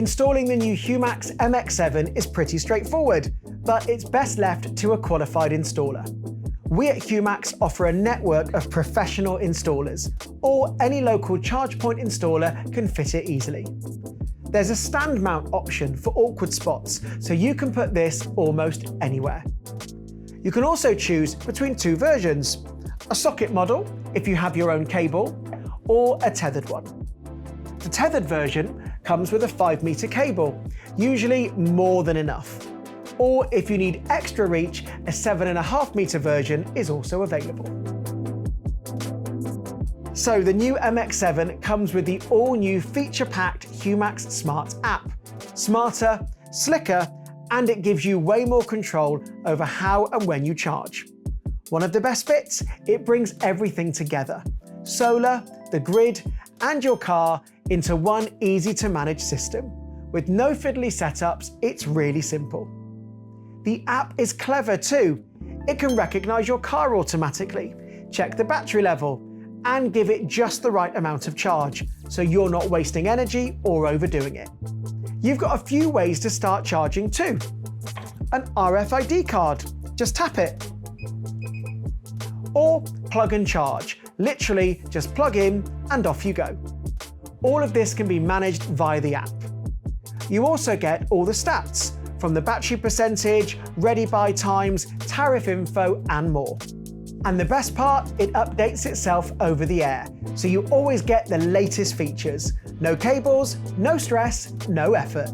Installing the new Humax MX7 is pretty straightforward, but it's best left to a qualified installer. We at Humax offer a network of professional installers, or any local charge point installer can fit it easily. There's a stand mount option for awkward spots, so you can put this almost anywhere. You can also choose between two versions, a socket model if you have your own cable, or a tethered one. The tethered version comes with a 5-meter cable, usually more than enough. Or if you need extra reach, a 7.5-meter version is also available. So the new MX7 comes with the all-new feature-packed Humax Smart App. Smarter, slicker, and it gives you way more control over how and when you charge. One of the best bits, it brings everything together. Solar, the grid, and your car into one easy-to-manage system. With no fiddly setups, it's really simple. The app is clever too. It can recognise your car automatically, check the battery level, and give it just the right amount of charge, so you're not wasting energy or overdoing it. You've got a few ways to start charging too. An RFID card, just tap it. Or plug and charge, literally just plug in and off you go. All of this can be managed via the app. You also get all the stats, from the battery percentage, ready buy times, tariff info, and more. And the best part, it updates itself over the air, so you always get the latest features. No cables, no stress, no effort.